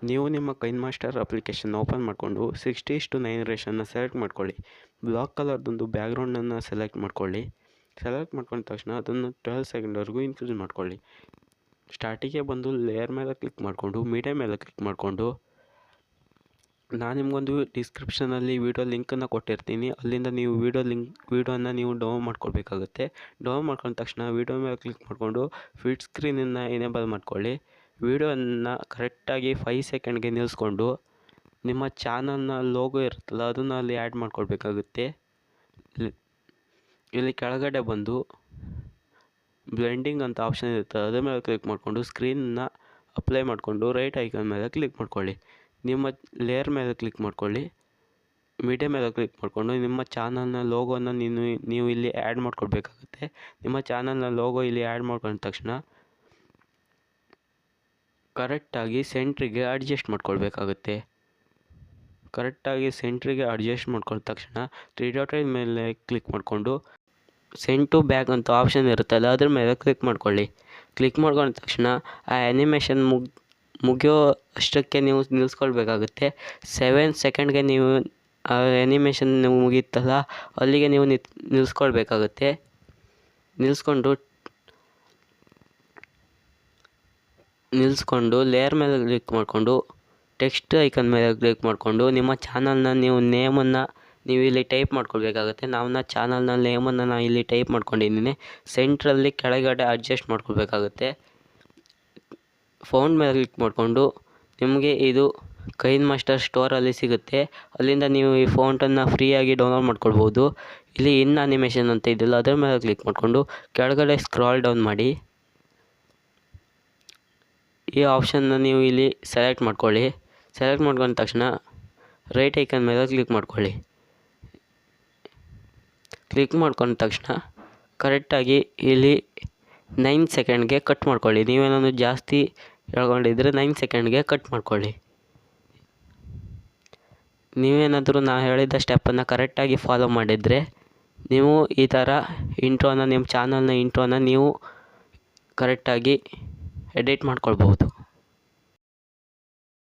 ನೀವು ನಿಮ್ಮ ಕೈನ್ಮಾಸ್ಟರ್ application open ಮಾಡಿಕೊಂಡು 60:9 ರೇಷನ್ನ ಸೆಲೆಕ್ಟ್ ಮಾಡ್ಕೊಳ್ಳಿ. ಬ್ಲಾಕ್ ಕಲರ್ದೊಂದು ಬ್ಯಾಕ್ಗ್ರೌಂಡನ್ನು ಸೆಲೆಕ್ಟ್ ಮಾಡ್ಕೊಳ್ಳಿ. ಸೆಲೆಕ್ಟ್ ಮಾಡ್ಕೊಂಡ ತಕ್ಷಣ ಅದನ್ನು 12 ಸೆಕೆಂಡ್ವರೆಗೂ ಇನ್ಕ್ರೀಸ್ ಮಾಡ್ಕೊಳ್ಳಿ. ಸ್ಟಾರ್ಟಿಗೆ ಬಂದು ಲೇಯರ್ ಮೇಲೆ ಕ್ಲಿಕ್ ಮಾಡಿಕೊಂಡು ಮೀಡಿಯಾ ಮೇಲೆ ಕ್ಲಿಕ್ ಮಾಡಿಕೊಂಡು ನಾನು ನಿಮಗೊಂದು ಡಿಸ್ಕ್ರಿಪ್ಷನಲ್ಲಿ ವೀಡಿಯೋ ಲಿಂಕನ್ನು ಕೊಟ್ಟಿರ್ತೀನಿ. ಅಲ್ಲಿಂದ ನೀವು ವೀಡಿಯೋನ ನೀವು ಡೌನ್ಲೋಡ್ ಮಾಡ್ಕೊಳ್ಬೇಕಾಗುತ್ತೆ. ಡೌನ್ಲೋಡ್ ಮಾಡ್ಕೊಂಡ ತಕ್ಷಣ ವೀಡಿಯೋ ಮೇಲೆ ಕ್ಲಿಕ್ ಮಾಡಿಕೊಂಡು ಫಿಟ್ ಸ್ಕ್ರೀನನ್ನು ಎನೇಬಲ್ ಮಾಡ್ಕೊಳ್ಳಿ. ವೀಡಿಯೋನ ಕರೆಕ್ಟಾಗಿ 5 ಸೆಕೆಂಡ್ಗೆ ನಿಲ್ಲಿಸ್ಕೊಂಡು ನಿಮ್ಮ ಚಾನಲ್ನ ಲೋಗೋ ಇರುತ್ತಲ್ಲ ಅದನ್ನು ಅಲ್ಲಿ ಆ್ಯಡ್ ಮಾಡ್ಕೊಳ್ಬೇಕಾಗುತ್ತೆ. ಇಲ್ಲಿ ಕೆಳಗಡೆ ಬಂದು ಬ್ಲೆಂಡಿಂಗ್ ಅಂತ ಆಪ್ಷನ್ ಇರುತ್ತೆ, ಅದ್ರ ಮೇಲೆ ಕ್ಲಿಕ್ ಮಾಡಿಕೊಂಡು ಸ್ಕ್ರೀನನ್ನ ಅಪ್ಲೈ ಮಾಡಿಕೊಂಡು ರೈಟ್ ಐಕಾನ್ ಮೇಲೆ ಕ್ಲಿಕ್ ಮಾಡ್ಕೊಳ್ಳಿ. ನಿಮ್ಮ ಲೇಯರ್ ಮೇಲೆ ಕ್ಲಿಕ್ ಮಾಡ್ಕೊಳ್ಳಿ. ಮೀಡಿಯಾ ಮೇಲೆ ಕ್ಲಿಕ್ ಮಾಡಿಕೊಂಡು ನಿಮ್ಮ ಚಾನಲ್ನ ಲೋಗೋನ ನೀವು ಇಲ್ಲಿ ಆ್ಯಡ್ ಮಾಡ್ಕೊಳ್ಬೇಕಾಗುತ್ತೆ. ನಿಮ್ಮ ಚಾನಲ್ನ ಲೋಗೋ ಇಲ್ಲಿ ಆ್ಯಡ್ ಮಾಡ್ಕೊಂಡ ತಕ್ಷಣ ಕರೆಕ್ಟಾಗಿ ಸೆಂಟ್ರಿಗೆ ಅಡ್ಜಸ್ಟ್ ಮಾಡ್ಕೊಳ್ಬೇಕಾಗುತ್ತೆ. ಕರೆಕ್ಟಾಗಿ ಸೆಂಟ್ರಿಗೆ ಅಡ್ಜಸ್ಟ್ ಮಾಡ್ಕೊಂಡ ತಕ್ಷಣ 3 ಡಾಟ್ ಮೇಲೆ ಕ್ಲಿಕ್ ಮಾಡಿಕೊಂಡು ಸೆಂಡ್ ಟು ಬ್ಯಾಕ್ ಅಂತ ಆಪ್ಷನ್ ಇರುತ್ತಲ್ಲ ಅದ್ರ ಮೇಲೆ ಕ್ಲಿಕ್ ಮಾಡ್ಕೊಳ್ಳಿ. ಕ್ಲಿಕ್ ಮಾಡ್ಕೊಂಡ ತಕ್ಷಣ ಆ ಆ್ಯನಿಮೇಷನ್ ಮುಗಿಯೋ ಅಷ್ಟಕ್ಕೆ ನೀವು ನಿಲ್ಲಿಸ್ಕೊಳ್ಬೇಕಾಗುತ್ತೆ. 7 ಸೆಕೆಂಡ್ಗೆ ನೀವು ಆ ಆ್ಯನಿಮೇಷನ್ ಮುಗೀತಲ್ಲ ಅಲ್ಲಿಗೆ ನೀವು ನಿಲ್ಲಿಸ್ಕೊಳ್ಬೇಕಾಗುತ್ತೆ. ನಿಲ್ಲಿಸ್ಕೊಂಡು ಲೇಯರ್ ಮೇಲೆ ಕ್ಲಿಕ್ ಮಾಡಿಕೊಂಡು ಟೆಕ್ಸ್ಟ್ ಐಕನ್ ಮೇಲೆ ಕ್ಲಿಕ್ ಮಾಡಿಕೊಂಡು ನಿಮ್ಮ ಚಾನಲ್ನ ನೇಮನ್ನು ನೀವು ಇಲ್ಲಿ ಟೈಪ್ ಮಾಡ್ಕೊಳ್ಬೇಕಾಗುತ್ತೆ. ಚಾನಲ್ನ ನೇಮನ್ನು ನಾನು ಇಲ್ಲಿ ಟೈಪ್ ಮಾಡ್ಕೊಂಡಿದ್ದೀನಿ. ಸೆಂಟ್ರಲ್ಲಿ ಕೆಳಗಡೆ ಅಡ್ಜಸ್ಟ್ ಮಾಡ್ಕೊಳ್ಬೇಕಾಗುತ್ತೆ. ಫೌಂಡ್ ಮೇಲೆ ಕ್ಲಿಕ್ ಮಾಡಿಕೊಂಡು ನಿಮಗೆ ಇದು ಕೈನ್ಮಾಸ್ಟರ್ ಸ್ಟೋರಲ್ಲಿ ಸಿಗುತ್ತೆ. ಅಲ್ಲಿಂದ ನೀವು ಈ ಫೌಂಟನ್ನು ಫ್ರೀಯಾಗಿ ಡೌನ್ಲೋಡ್ ಮಾಡ್ಕೊಳ್ಬೋದು. ಇಲ್ಲಿ ಇನ್ ಅನಿಮೇಷನ್ ಅಂತ ಇದೆಯಲ್ಲ ಅದರ ಮೇಲೆ ಕ್ಲಿಕ್ ಮಾಡಿಕೊಂಡು ಕೆಳಗಡೆ ಸ್ಕ್ರಾಲ್ ಡೌನ್ ಮಾಡಿ ಈ ಆಪ್ಷನ್ನ ನೀವು ಇಲ್ಲಿ ಸೆಲೆಕ್ಟ್ ಮಾಡ್ಕೊಳ್ಳಿ. ಸೆಲೆಕ್ಟ್ ಮಾಡ್ಕೊಂಡ ತಕ್ಷಣ ರೈಟ್ ಐಕನ್ ಮೇಲೆ ಕ್ಲಿಕ್ ಮಾಡ್ಕೊಳ್ಳಿ. ಕ್ಲಿಕ್ ಮಾಡ್ಕೊಂಡ ತಕ್ಷಣ ಕರೆಕ್ಟಾಗಿ ಇಲ್ಲಿ 9 ಸೆಕೆಂಡ್ಗೆ ಕಟ್ ಮಾಡ್ಕೊಳ್ಳಿ. ನೀವೇನಾದ್ರು ಜಾಸ್ತಿ ಹೇಳ್ಕೊಂಡಿದ್ರೆ 9 ಸೆಕೆಂಡ್ಗೆ ಕಟ್ ಮಾಡ್ಕೊಳ್ಳಿ. ನೀವೇನಾದರೂ ನಾನು ಹೇಳಿದ ಸ್ಟೆಪ್ಪನ್ನು ಕರೆಕ್ಟಾಗಿ ಫಾಲೋ ಮಾಡಿದರೆ ನೀವು ಈ ಥರ ಇಂಟ್ರೋನ ನಿಮ್ಮ ಚಾನಲ್ನ ಇಂಟ್ರೋನ ನೀವು ಕರೆಕ್ಟಾಗಿ ಎಡಿಟ್ ಮಾಡ್ಕೊಳ್ಬಹುದು.